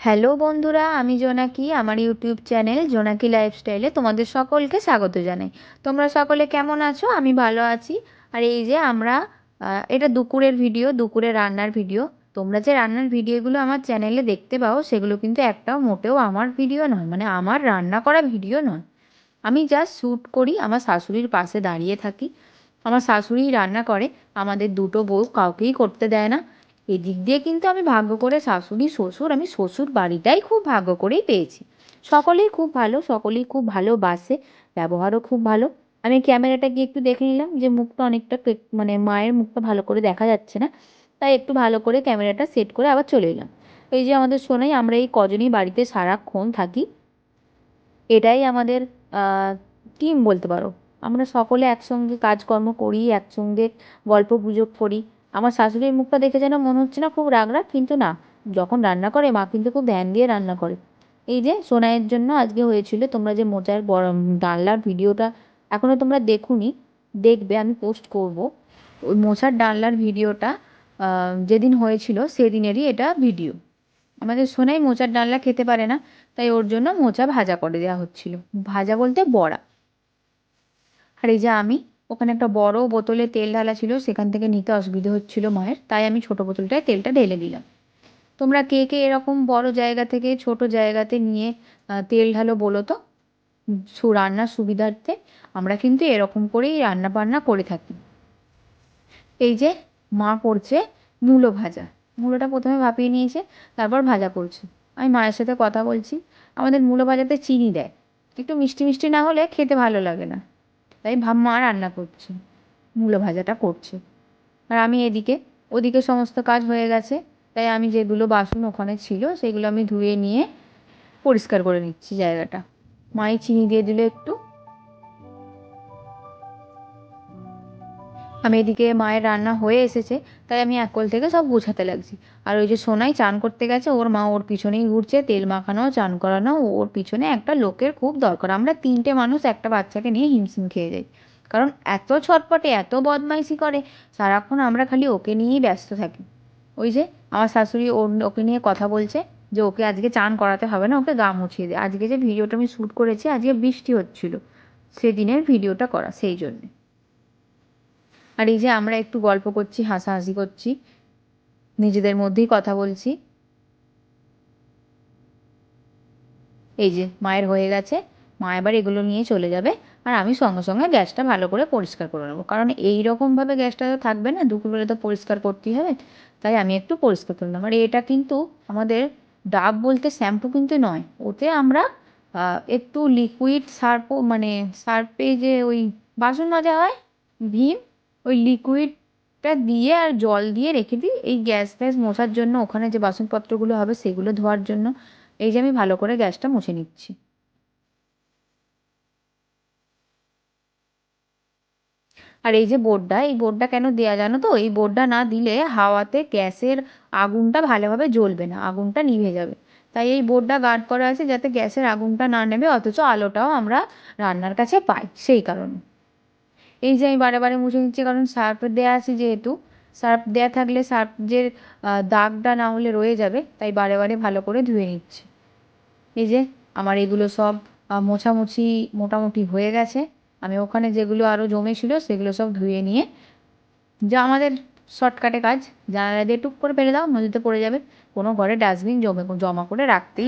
Hello বন্ধুরা, আমি জোনাকি। আমার ইউটিউব চ্যানেল জোনাকি লাইফস্টাইলে তোমাদের সকলকে স্বাগত জানাই। তোমরা সকলে কেমন আছো? আমি ভালো আছি। আর এই যে আমরা এটা দুপুরের ভিডিও, দুপুরে রান্নার ভিডিও। তোমরা যে রান্নার ভিডিওগুলো আমার চ্যানেলে দেখতে পাও সেগুলো কিন্তু একটাও মোটেও আমার ভিডিও নয়, মানে আমার রান্না করা ভিডিও নয়। আমি জাস্ট শ্যুট করি, আমার শাশুড়ির পাশে দাঁড়িয়ে থাকি। আমার শাশুড়িই রান্না করে, আমাদের দুটো বউ কাউকেই করতে দেয় না। এদিক দিয়ে কিন্তু আমি ভাগ্য করে শাশুড়ি শ্বশুর, আমি শ্বশুর বাড়িটাই খুব ভাগ্য করেই পেয়েছি। সকলেই খুব ভালো, সকলেই খুব ভালোবাসে, ব্যবহারও খুব ভালো। আমি ক্যামেরাটা গিয়ে একটু দেখে নিলাম যে মুখটা অনেকটা মানে মায়ের মুখটা ভালো করে দেখা যাচ্ছে না, তাই একটু ভালো করে ক্যামেরাটা সেট করে আবার চলে এলাম। এই যে আমাদের সোনাই, আমরা এই কজনই বাড়িতে সারাক্ষণ থাকি। এটাই আমাদের টিম বলতে পারো। আমরা সকলে একসঙ্গে কাজকর্ম করি, একসঙ্গে গল্প গুজব করি। আমার শাশুড়ির মুখটা দেখে যেন মনে হচ্ছে না খুব রাগ রাগ, কিন্তু না, যখন রান্না করে মা কিন্তু খুব ধ্যান দিয়ে রান্না করে। এই যে সোনাইয়ের জন্য আজকে হয়েছিল, তোমরা যে মোচার ডালনার ভিডিওটা এখনও তোমরা দেখোনি, দেখবে, আমি পোস্ট করব। ওই মোচার ডালনার ভিডিওটা যেদিন হয়েছিল সেদিনেরই এটা ভিডিও। আমাদের সোনাই মোচার ডালনা খেতে পারে না, তাই ওর জন্য মোচা ভাজা করে দেওয়া হচ্ছিল। ভাজা বলতে বড়া। আর এই যে আমি, ওখানে একটা বড় বোতলে তেল ঢালা ছিল, সেখান থেকে নিতে অসুবিধে হচ্ছিল মায়ের, তাই আমি ছোট বোতলটায় তেলটা ঢেলে দিলাম। তোমরা কে কে এরকম বড় জায়গা থেকে ছোট জায়গাতে নিয়ে তেল ঢালো বলো তো, রান্নার সুবিধার্থে। আমরা কিন্তু এরকম করেই রান্না বান্না করে থাকি। এই যে মা করছে মূলো ভাজা। মূলোটা প্রথমে ভাপিয়ে নিয়েছে, তারপর ভাজা করছে। আমি মায়ের সাথে কথা বলছি। আমাদের মূলো ভাজাতে চিনি দেয়, একটু মিষ্টি মিষ্টি না হলে খেতে ভালো লাগে না, তাই মা রান্না করছে, মূলো ভাজাটা করছে। আর আমি এদিকে, ওদিকে সমস্ত কাজ হয়ে গেছে, তাই আমি যেগুলো বাসন ওখানে ছিল সেগুলো আমি ধুয়ে নিয়ে পরিষ্কার করে নিচ্ছি জায়গাটা। মাই চিনি দিয়ে দিল একটু। আমি এদিকে মায়ের রান্না হয়ে এসেছে, তাই আমি এক কোল থেকে সব গুছাতে লাগছি। আর ওই যে সোনাই চান করতে গেছে, ওর মা ওর পিছনেই ঘুরছে, তেল মাখানো, চান করানো, ওর পিছনে একটা লোকের খুব দরকার। আমরা 3টে মানুষ একটা বাচ্চাকে নিয়ে হিমশিম খেয়ে যাই, কারণ এত ছটপটে, এত বদমাইশি করে, সারাক্ষণ আমরা খালি ওকে নিয়েই ব্যস্ত থাকি। ওই যে আমার শাশুড়ি ওকে নিয়ে কথা বলছে যে ওকে আজকে চান করাতে হবে না, ওকে গা মুছিয়ে দে। আজকে যে ভিডিওটা আমি শ্যুট করেছি, আজকে বৃষ্টি হচ্ছিল, সেদিনের ভিডিওটা করা, সেই জন্যে। আর এই যে আমরা একটু গল্প করছি, হাসাহাসি করছি, নিজেদের মধ্যেই কথা বলছি। এই যে মায়ের হয়ে গেছে, মা এবার এগুলো নিয়ে চলে যাবে। আর আমি সঙ্গে সঙ্গে গ্যাসটা ভালো করে পরিষ্কার করে নেবো, কারণ এই রকমভাবে গ্যাসটা তো থাকবে না, দুপুরবেলা তো পরিষ্কার করতেই হবে। তাই আমি একটু পরিষ্কার করলাম। আর এটা কিন্তু আমাদের ডাব বলতে শ্যাম্পু কিন্তু নয়, ওতে আমরা একটু লিকুইড সার্ফও, মানে সার্ফে যে ওই বাসন মাজা হয়, ভীম, ওই লিকুইডটা দিয়ে আর জল দিয়ে রেখে দিই এই গ্যাস ফ্যাস মোছার জন্য, ওখানে যে বাসনপত্রগুলো হবে সেগুলো ধোয়ার জন্য। এই যে আমি ভালো করে গ্যাসটা মুছে নিচ্ছি। আর এই যে বোর্ডটা, এই বোর্ডটা কেন দেয়া জানো তো? এই বোর্ডটা না দিলে হাওয়াতে গ্যাসের আগুনটা ভালোভাবে জ্বলবে না, আগুনটা নিভে যাবে। তাই এই বোর্ডটা গার্ড করা আছে যাতে গ্যাসের আগুনটা না নেবে, অথচ আলোটাও আমরা রান্নার কাছে পাই, সেই কারণে। এই যে আমি বারে বারে মুছে নিচ্ছি, কারণ সার্ফ দেওয়া আছে যেহেতু, সার্ফ দেওয়া থাকলে সার্ফ যে দাগটা না হলে রয়ে যাবে, তাই বারে বারে ভালো করে ধুয়ে নিচ্ছি। এই যে আমার এগুলো সব মোছামুছি মোটামুটি হয়ে গেছে। আমি ওখানে যেগুলো আরও জমেছিল সেগুলো সব ধুয়ে নিয়ে, যা আমাদের শর্টকাটে কাজ, জানালা দিয়ে টুক করে ফেলে দাও, নদীতে পড়ে যাবে। কোনো ঘরে ডাস্টবিন জমা করে রাখতেই